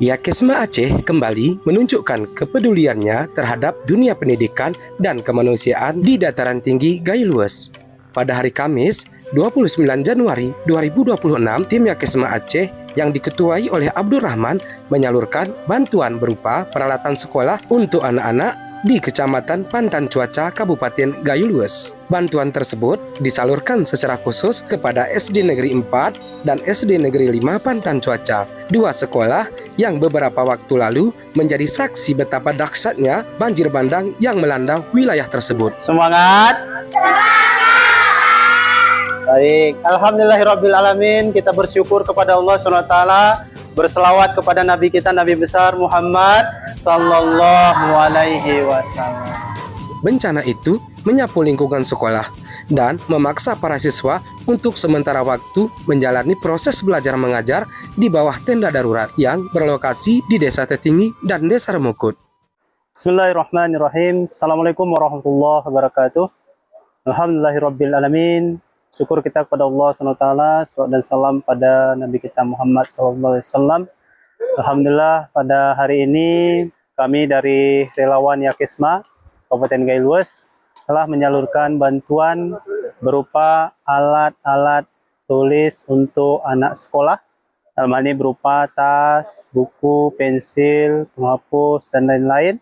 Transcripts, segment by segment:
Yakesma Aceh kembali menunjukkan kepeduliannya terhadap dunia pendidikan dan kemanusiaan di dataran tinggi Gailues. Pada hari Kamis, 29 Januari 2026, tim Yakesma Aceh yang diketuai oleh Abdurrahman menyalurkan bantuan berupa peralatan sekolah untuk anak-anak di Kecamatan Pantan Cuaca, Kabupaten Gailues. Bantuan tersebut disalurkan secara khusus kepada SD Negeri 4 dan SD Negeri 5 Pantan Cuaca, dua sekolah yang beberapa waktu lalu menjadi saksi betapa dahsyatnya banjir bandang yang melanda wilayah tersebut. Semangat! Baik, alhamdulillahirrabbilalamin, kita bersyukur kepada Allah SWT, berselawat kepada Nabi kita, Nabi besar Muhammad Sallallahu Alaihi Wasallam. Bencana itu menyapu lingkungan sekolah dan memaksa para siswa untuk sementara waktu menjalani proses belajar mengajar di bawah tenda darurat yang berlokasi di Desa Tetinggi dan Desa Remukut. Bismillahirrahmanirrahim. Assalamualaikum warahmatullahi wabarakatuh. Alhamdulillahirrabbilalamin. Syukur kita kepada Allah SWT, salawat dan salam pada Nabi kita Muhammad SAW. Alhamdulillah pada hari ini kami dari relawan Yakesma Kabupaten Gailues telah menyalurkan bantuan berupa alat-alat tulis untuk anak sekolah. Dalam hal ini berupa tas, buku, pensil, penghapus, dan lain-lain.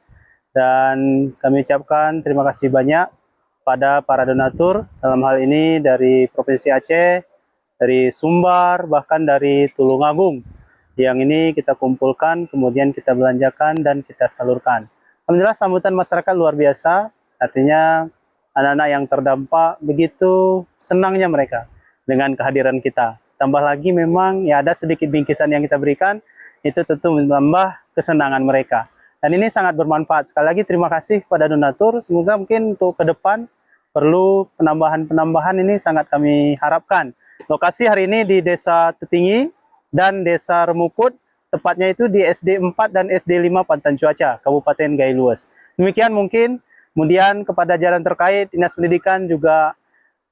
Dan kami ucapkan terima kasih banyak pada para donatur, dalam hal ini dari Provinsi Aceh, dari Sumbar, bahkan dari Tulungagung. Yang ini kita kumpulkan, kemudian kita belanjakan dan kita salurkan. Alhamdulillah sambutan masyarakat luar biasa, artinya anak-anak yang terdampak begitu senangnya mereka dengan kehadiran kita. Tambah lagi memang ya ada sedikit bingkisan yang kita berikan, itu tentu menambah kesenangan mereka. Dan ini sangat bermanfaat. Sekali lagi terima kasih kepada donatur. Semoga mungkin untuk ke depan perlu penambahan-penambahan ini sangat kami harapkan. Lokasi hari ini di Desa Tetinggi dan Desa Remukut, tepatnya itu di SD 4 dan SD 5 Pantan Cuaca, Kabupaten Gailues. Demikian mungkin. Kemudian kepada jajaran terkait, Dinas Pendidikan juga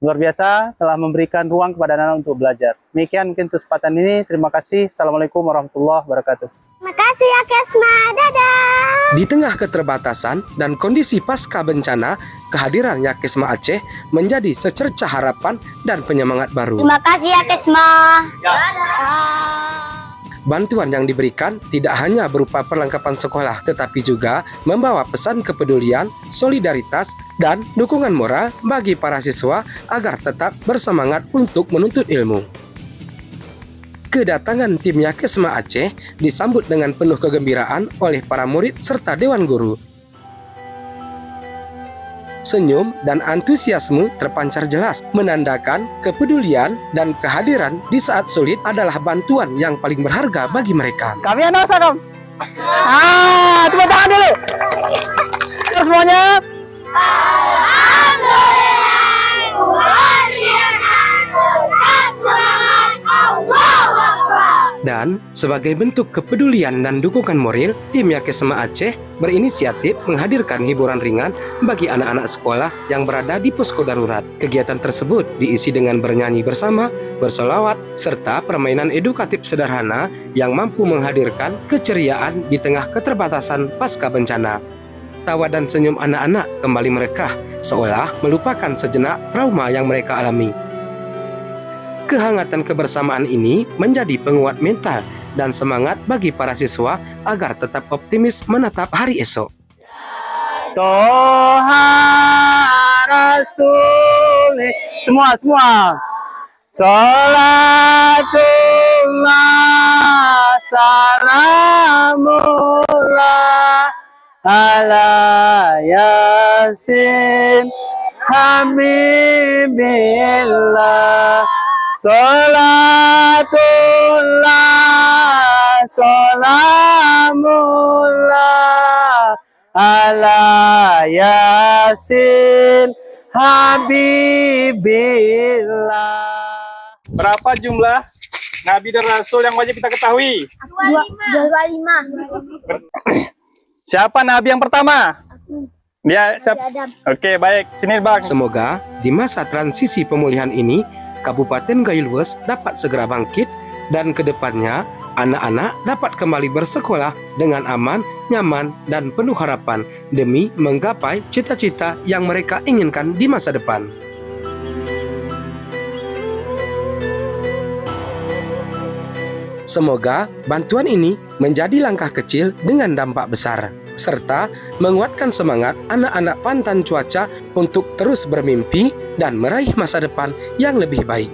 luar biasa telah memberikan ruang kepada anak-anak untuk belajar. Demikian mungkin kesempatan ini. Terima kasih. Assalamualaikum warahmatullahi wabarakatuh. Terima kasih Yakesma, dadah! Di tengah keterbatasan dan kondisi pasca bencana, kehadiran Yakesma Aceh menjadi secercah harapan dan penyemangat baru. Terima kasih Yakesma. Dadah! Bantuan yang diberikan tidak hanya berupa perlengkapan sekolah, tetapi juga membawa pesan kepedulian, solidaritas, dan dukungan moral bagi para siswa agar tetap bersemangat untuk menuntut ilmu. Kedatangan tim Yakesma Aceh disambut dengan penuh kegembiraan oleh para murid serta dewan guru. Senyum dan antusiasme terpancar jelas, menandakan kepedulian dan kehadiran di saat sulit adalah bantuan yang paling berharga bagi mereka. Kami anak sakam. Tepuk tangan dulu. Terus semuanya. Dan sebagai bentuk kepedulian dan dukungan moral, tim Yakesma Aceh berinisiatif menghadirkan hiburan ringan bagi anak-anak sekolah yang berada di posko darurat. Kegiatan tersebut diisi dengan bernyanyi bersama, bersolawat, serta permainan edukatif sederhana yang mampu menghadirkan keceriaan di tengah keterbatasan pasca bencana. Tawa dan senyum anak-anak kembali merekah, seolah melupakan sejenak trauma yang mereka alami. Kehangatan kebersamaan ini menjadi penguat mental dan semangat bagi para siswa agar tetap optimis menatap hari esok. Toha Rasul. Semua. Salatullah salamullah ala Yasin Habibillah. Salatullah salamullah ala Yasin Habibillah. Berapa jumlah Nabi dan Rasul yang wajib kita ketahui? 25. Siapa Nabi yang pertama? Dia siapa? Oke, baik. Sini Bang. Semoga di masa transisi pemulihan ini, Kabupaten Gailues dapat segera bangkit dan kedepannya anak-anak dapat kembali bersekolah dengan aman, nyaman, dan penuh harapan demi menggapai cita-cita yang mereka inginkan di masa depan. Semoga bantuan ini menjadi langkah kecil dengan dampak besar, serta menguatkan semangat anak-anak Pantan Cuaca untuk terus bermimpi dan meraih masa depan yang lebih baik.